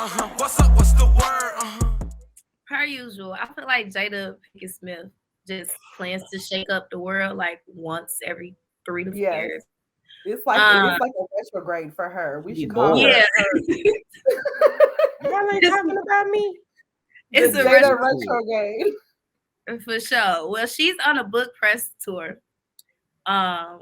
What's up? What's the word? Per usual, I feel like Jada Pinkett Smith just plans to shake up the world like once every 3 to 4 Yes. years. It's like a retrograde for her. We She should call bored. Yeah, her Y'all ain't it's, talking about me. the it's a Jada retro retrograde. for sure. Well, she's on a book press tour.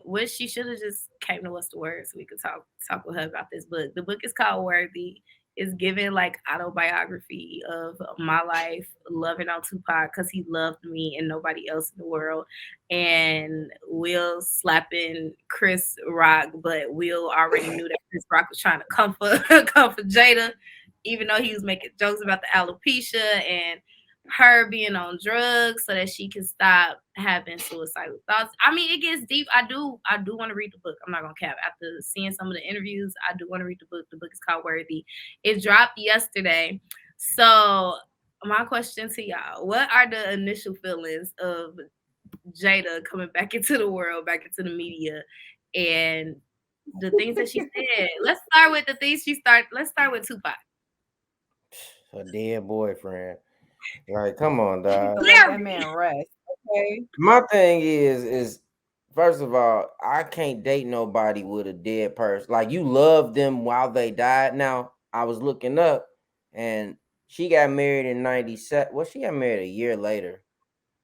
Which she should have just came to us to word so we could talk with her about this book. The book is called Worthy. It's given like autobiography of my life, loving on Tupac because he loved me and nobody else in the world, and Will slapping Chris Rock, but Will already knew that Chris Rock was trying to comfort comfort Jada, even though he was making jokes about the alopecia and her being on drugs so that she can stop having suicidal thoughts. I mean, it gets deep. I do want to read the book. I'm not gonna cap. After seeing some of the interviews, I do want to read the book. The book is called Worthy. It dropped yesterday. So my question to y'all: what are the initial feelings of Jada coming back into the world, back into the media, and the things that she said? Let's start with the things she started. Let's start with Tupac. Her dead boyfriend. Like, come on, She need dog. to let that man rest. Okay. My thing is first of all, I can't date nobody with a dead person. Like, you love them while they died. Now, I was looking up, and she got married in 97. Well, she got married a year later.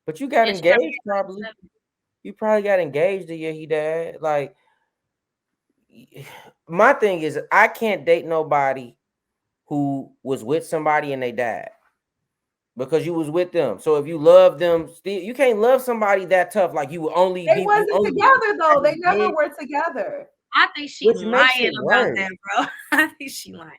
But you got Yeah, she got engaged married probably. at 27. You probably got engaged the year he died. Like, my thing is, I can't date nobody who was with somebody and they died because you was with them. So if you love them, still you can't love somebody that tough. Like, you will only They be, you wasn't only together though. They never engaged, were together. I think she which makes lying it about worse. that, bro. I think she lying.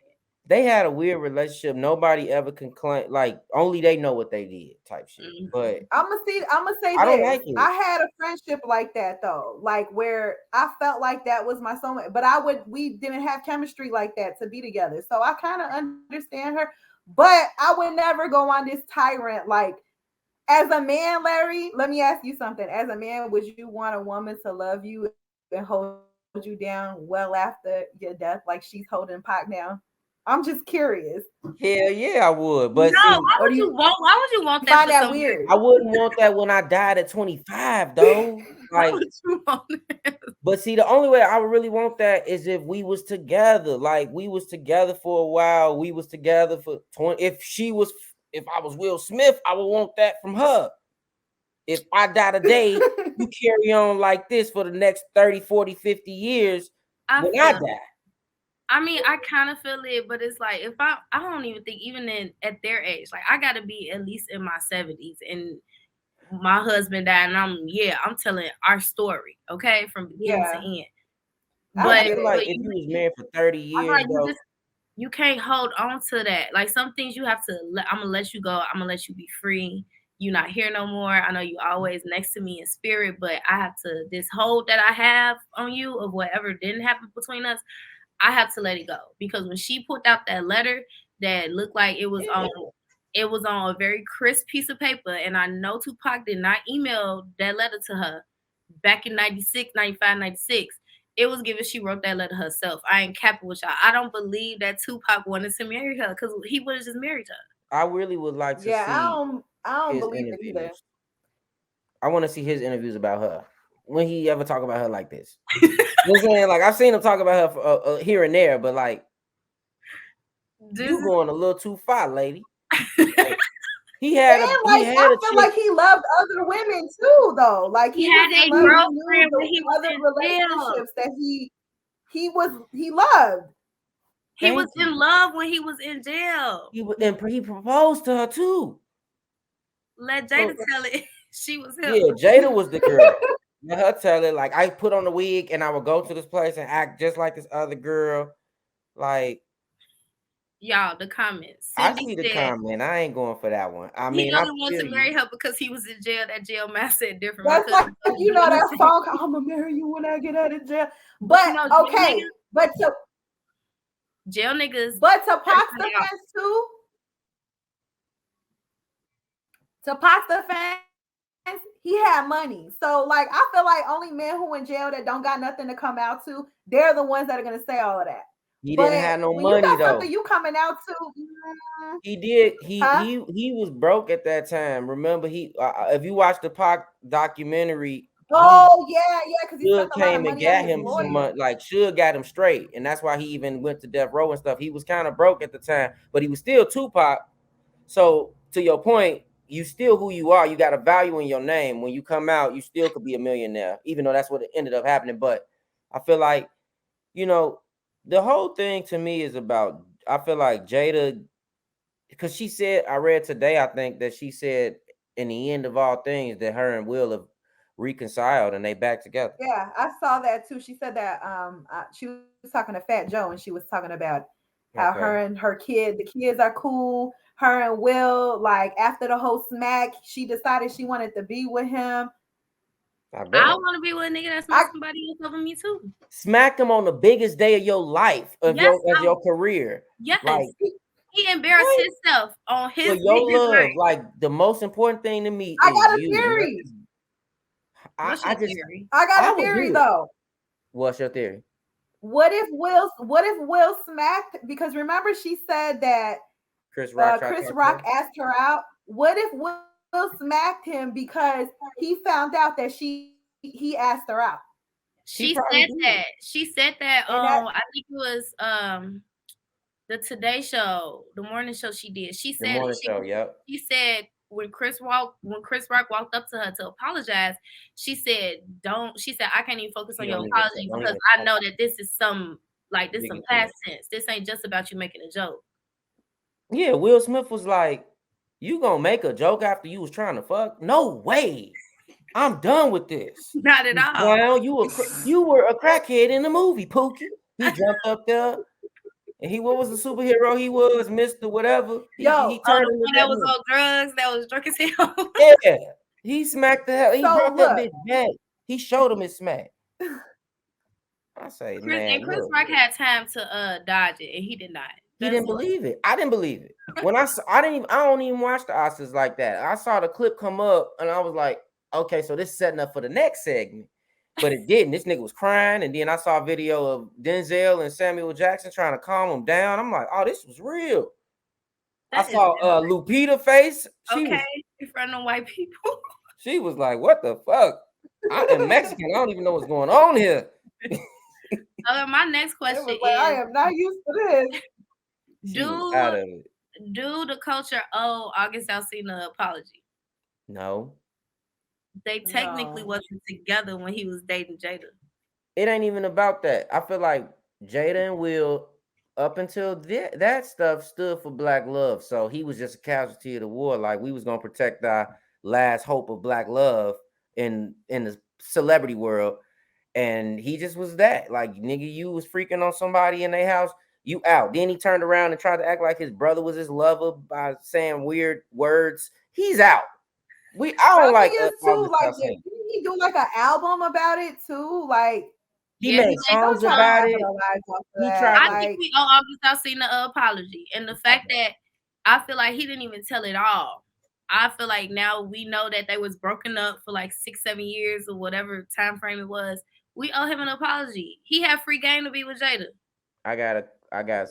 They had a weird relationship. Nobody ever can claim, like, only they know what they did type shit. Mhm. But I'ma say I don't this. like it. I had a friendship like that though, like where I felt like that was my soulmate, but we didn't have chemistry like that to be together. So I kind of understand her, but I would never go on this tyrant. Like, as a man, Larry, let me ask you something. As a man, would you want a woman to love you and hold you down well after your death, like she's holding Pac now? I'm just curious. Hell yeah, I would. But No, see, why Or would you want? Why would you you want find that for that somebody? weird? I wouldn't want that when I died at 25, though. Why Like, would you want that? but see, the only way I would really want that is if we was together. Like, we was together for a while. We was together for 20. If I was Will Smith, I would want that from her. If I die today, you carry on like this for the next 30, 40, 50 years I when I feel. die. I mean, I kind of feel it, but it's like if I don't even think even in at their age, like I got to be at least in my 70s, and my husband died, and I'm telling our story, okay, from beginning to Yeah, end. I I But get feel it. like but if you you was married for 30 I feel years, like though, you can't hold on to that. Like some things you have to I'm gonna let you go. I'm gonna let you be free. You're not here no more. I know you always next to me in spirit, but I have to this hold that I have on you of whatever didn't happen between us. I have to let it go because when she put out that letter that looked like yeah. it was on a very crisp piece of paper, and I know Tupac did not email that letter to her back in 96, 95, 96. It was given she wrote that letter herself. I ain't capping with y'all. I don't believe that Tupac wanted to marry her because he would have just married her. I really would like to Yeah, see I don't his believe it either. interviews. I want to see his interviews about her. When he ever talk about her like this? You know what I'm saying? Like, I've seen him talk about her for, here and there, but like, This you is going a little too far, lady. Like, And he like had I a feel chick. like he loved other women too, though. Like he he had was in a love. He knew girlfriend when the he was other in jail. relationships that he loved. He was Thank in you. love when he was in jail. He proposed to her too. Let Jada So tell it. She was him. yeah, Jada was the girl. Let her tell it. Like, I put on a wig and I would go to this place and act just like this other girl. Like, Y'all, the comments. I Cindy see the said comment. I ain't going for that one. I he mean, I only wants feel to marry you. her because he was in jail. That jail man said different. My That's cousin like told me that he said, song. I'm gonna marry you when I get out of jail. but But you know, okay, but jail niggas to better Pac's stay out. defense too. To Pac's defense, he had money. So like I feel like only men who in jail that don't got nothing to come out to, they're the ones that are gonna say all of that. He But didn't have no when you money got though. something you coming out to, He did. huh? He was broke at that time. Remember, if you watch the Pac documentary, he Oh yeah, because he spent Suge a lot of came and money on got his him some lawyer. money. Like Suge got him straight, and that's why he even went to death row and stuff. He was kind of broke at the time, but he was still Tupac. So to your point, you still who you are. You got a value in your name. When you come out, you still could be a millionaire, even though that's what it ended up happening. But I feel like, you know, the whole thing to me is about. I feel like Jada, because she said, I read today, I think that she said in the end of all things that her and Will have reconciled and they back together. Yeah, I saw that too. She said that she was talking to Fat Joe and she was talking about how Okay. her and the kids are cool. Her and Will, like after the whole smack, she decided she wanted to be with him. I I bet. want to be with a nigga that smacks somebody else over me too. Smack him on the biggest day of your life, of Yes, your career. Yes. Like, He embarrassed what? himself on his For your nigga's love, right. like the most important thing to me I is got a you. theory. What's your theory? I got I a would theory do it. though. What's your theory? What if Will smacked? Because remember she said that Chris Rock asked her out. What if Will smacked him because he found out that he asked her out? She said that. She said that I think it was the Today Show, the morning show she did. She said The morning show, yep. She said when Chris Rock walked up to her to apologize, she said, I can't even focus on your apology because I know that this is some past tense. This ain't just about you making a joke. Yeah, Will Smith was like, you gonna make a joke after you was trying to fuck? No way. I'm done with this. Not at all. Clown, you were a crackhead in the movie, Pookie. He jumped up there. And what was the superhero he was? Mr. Whatever. He turned the one that was on drugs, that was drunk as hell. Yeah. He smacked the hell. He brought that bitch back. He showed him his smack. I say, man. Chris Rock had time to dodge it, and he did not. He didn't believe it. I didn't believe it. When I don't even watch the Oscars like that. I saw the clip come up and I was like, okay, so this is setting up for the next segment. But it didn't. This nigga was crying, and then I saw a video of Denzel and Samuel Jackson trying to calm him down. I'm like, oh, this was real. I saw Lupita face. She was in front of white people. She was like, what the fuck? I am Mexican. I don't even know what's going on here. My next question is, I am not used to this. Do the culture owe August Alsina an apology? No. They technically wasn't together when he was dating Jada. It ain't even about that. I feel like Jada and Will, up until that stuff, stood for black love. So he was just a casualty of the war. Like, we was gonna protect our last hope of black love in the celebrity world. And he just was that. Like, nigga, you was freaking on somebody in their house, you out. Then he turned around and tried to act like his brother was his lover by saying weird words. He's out. I don't like it too. Like, did he do like an album about it too? Like, he made songs about it. I think we owe August Alsina an apology, and the fact that I feel like he didn't even tell it all. I feel like now we know that they was broken up for like 6-7 years or whatever time frame it was. We owe him an apology. He had free game to be with Jada. I got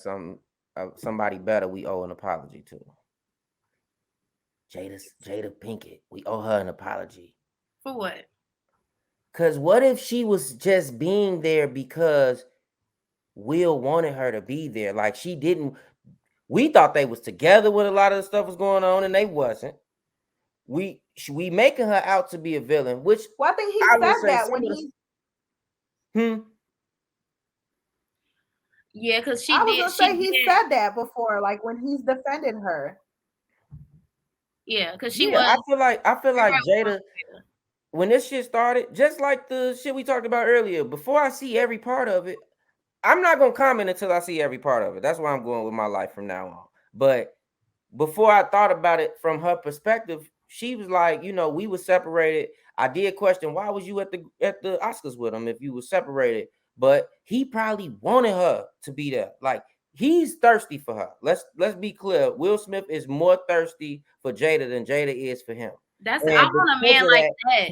somebody better we owe an apology to. Jada Pinkett. We owe her an apology. For what? Because what if she was just being there because Will wanted her to be there? Like, she didn't. We thought they was together when a lot of the stuff was going on, and they wasn't. We making her out to be a villain, which I think he said that when he. Yeah, because I was gonna say he said that before, like when he's defending her. Yeah, because she was. I feel like Jada. When this shit started, just like the shit we talked about earlier, before I see every part of it, I'm not gonna comment until I see every part of it. That's why I'm going with my life from now on. But before I thought about it from her perspective, she was like, we were separated. I did question, why was you at the Oscars with him if you were separated? But he probably wanted her to be there. Like, he's thirsty for her. Let's be clear. Will Smith is more thirsty for Jada than Jada is for him. I want a man like that.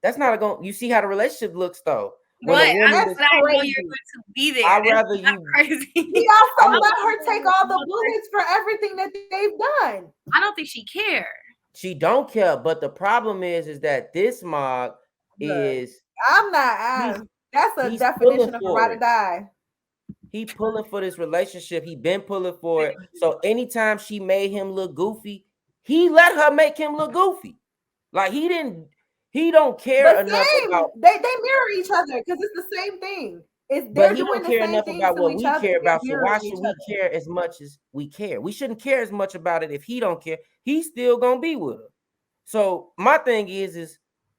That's not you see how the relationship looks though. When What? a woman That's is, I know crazy. you're going to be there. I'd That's rather not you. crazy. He also I'm let her take all the bullets for everything that they've done. I don't think she cared. She don't care, but the problem is that this mob Look, is I'm not. That's a he's pulling definition of a for ride or it. die. He pulling for this relationship. He been pulling for it. So anytime she made him look goofy, he let her make him look goofy. Like he don't care But enough same, about. they mirror each other because it's the same thing. But They're he doing don't the care same enough things about to what each we other. care They're about. So why mirroring should each we other. care as much as we care? We shouldn't care as much about it if he don't care. He's still gonna be with her. So my thing is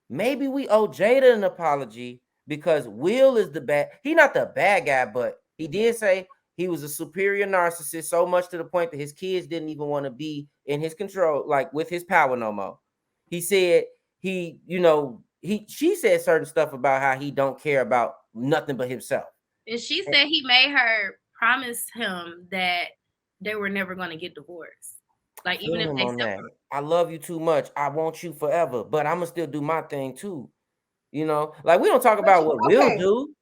maybe we owe Jada an apology because Will is the bad. He not the bad guy, but he did say he was a superior narcissist so much to the point that his kids didn't even want to be in his control, like with his power no more. He said she said certain stuff about how he don't care about nothing but himself. And she said he made her promise him that they were never going to get divorced. Like Feel even if him they on that. separate. I love you too much. I want you forever, but I'm gonna still do my thing too. Like we don't talk about what Will okay, do.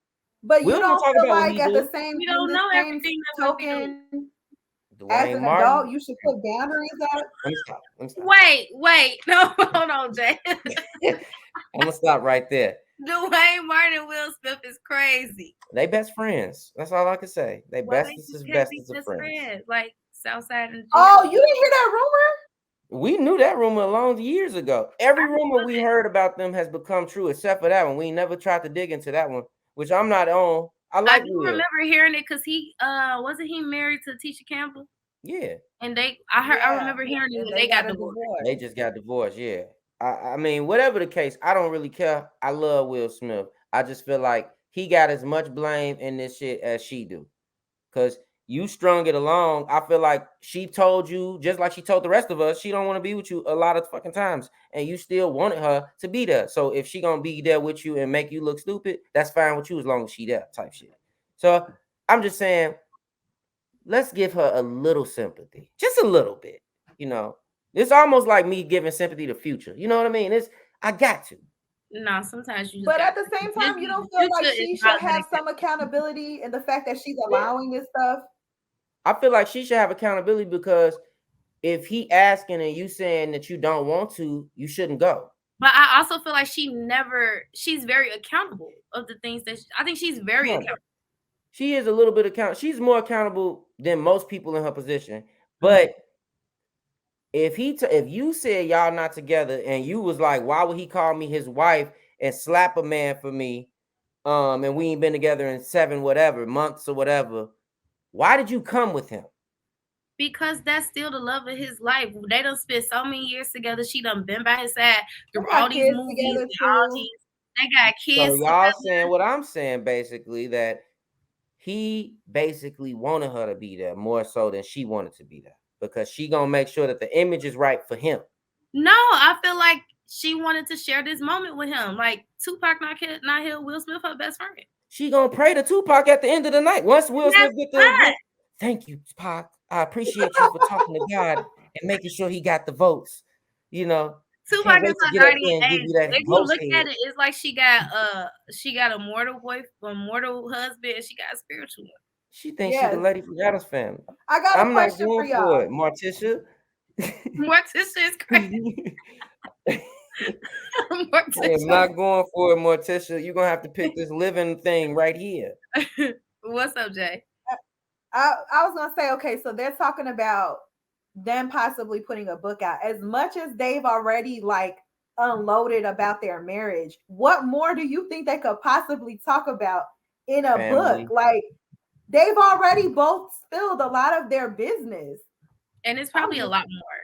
but you We'll don't don't talk feel about what like he at the do. same We in don't the know same everything that women do. token as Dwayne an Martin. adult, you should put boundaries up. Let me stop. Wait. No, hold on, Jay. I'm gonna stop right there. Dwayne Martin and Will Smith is crazy. They best friends. That's all I can say. They Well, they bestest just is can't be bestest of best friends. friends. Like Southside and Oh, you didn't hear that rumor? We knew that rumor a long years ago. Every rumor we heard about them has become true, except for that one. We never tried to dig into that one, which I'm not on. I I do Will. remember hearing it because he wasn't he married to Tisha Campbell? Yeah. And I remember hearing it and when they got divorced. They just got divorced. Yeah. I mean, whatever the case, I don't really care. I love Will Smith. I just feel like he got as much blame in this shit as she do. Cause you strung it along. I feel like she told you, just like she told the rest of us, she don't want to be with you a lot of fucking times. And you still wanted her to be there. So if she gonna be there with you and make you look stupid, that's fine with you as long as she there type shit. So I'm just saying, let's give her a little sympathy. Just a little bit. It's almost like me giving sympathy to Future. You know what I mean? I got to. No, sometimes you just But at got the same time, you don't feel Future like is she not should have gonna some accountability in the fact that she's allowing this stuff. I feel like she should have accountability because if he asking and you saying that you don't want to, you shouldn't go. But I also feel like she's very accountable of the things that I think she's very accountable. She is a little bit accountable. She's more accountable than most people in her position. But if you said y'all not together and you was like, why would he call me his wife and slap a man for me? And we ain't been together in 7 whatever months or whatever. Why did you come with him? Because that's still the love of his life. They done spent so many years together. She done been by his side through all these movies and all these. They got kids. So y'all saying what I'm saying, basically, that he basically wanted her to be there more so than she wanted to be there because she gonna make sure that the image is right for him. No, I feel like she wanted to share this moment with him. Like Tupac not here, Will Smith her best friend. She gonna pray to Tupac at the end of the night. Once Will Smith get the thank you, Pac. I appreciate you for talking to God and making sure he got the votes. Tupac is her guardian angel. If you look at it, it's like she got a mortal husband, and she got a spiritual one. She thinks she's the lady from Addams Family. I'm not going for y'all. Morticia. Morticia is crazy. I'm not going for it, Morticia. You're gonna have to pick this living thing right here. What's up, Jay? I was gonna say, okay, so they're talking about them possibly putting a book out. As much as they've already unloaded about their marriage, what more do you think they could possibly talk about in a book? Like they've already both spilled a lot of their business. And it's probably a lot more.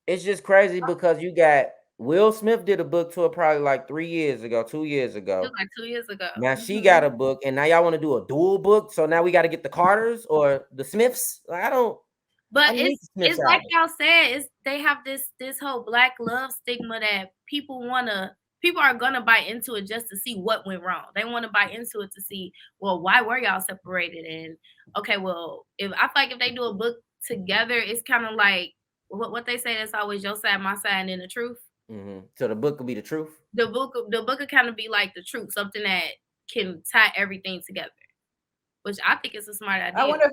It's just crazy because you got Will Smith did a book tour probably like 3 years ago, 2 years ago. It was like 2 years ago. Now she got a book, and now y'all want to do a dual book. So now we got to get the Carters or the Smiths. I don't. But it's like y'all said, they have this whole black love stigma that people are gonna buy into it just to see what went wrong. They want to buy into it to see, well, why were y'all separated? And okay, well, if I feel like if they do a book together, it's kind of like what they say. That's always your side, my side, and then the truth. Mm-hmm. So the book could be the truth. The book could kind of be like the truth, something that can tie everything together, which I think is a smart idea. I wonder if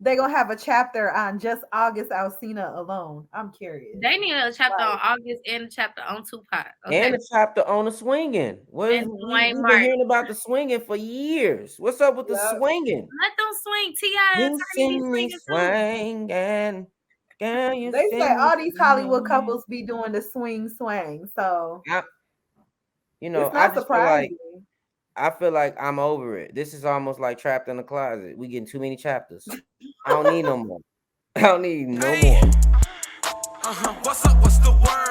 they're gonna have a chapter on just August Alsina alone. I'm curious. They need a chapter on August and a chapter on Tupac. Okay? And a chapter on the swinging. And Dwayne We've Martin. been hearing about the swinging for years. What's up with the Yep. swinging? Let them swing. T.I. and You Tiny be see me swinging too. swinging. Girl, you They see say all me these Hollywood swinging. couples be doing the swing. So You know, it's I not just feel like surprising. I'm over it. This is almost like Trapped in the Closet. We getting too many chapters. I don't need no more. I don't need no more. What's up? What's the word?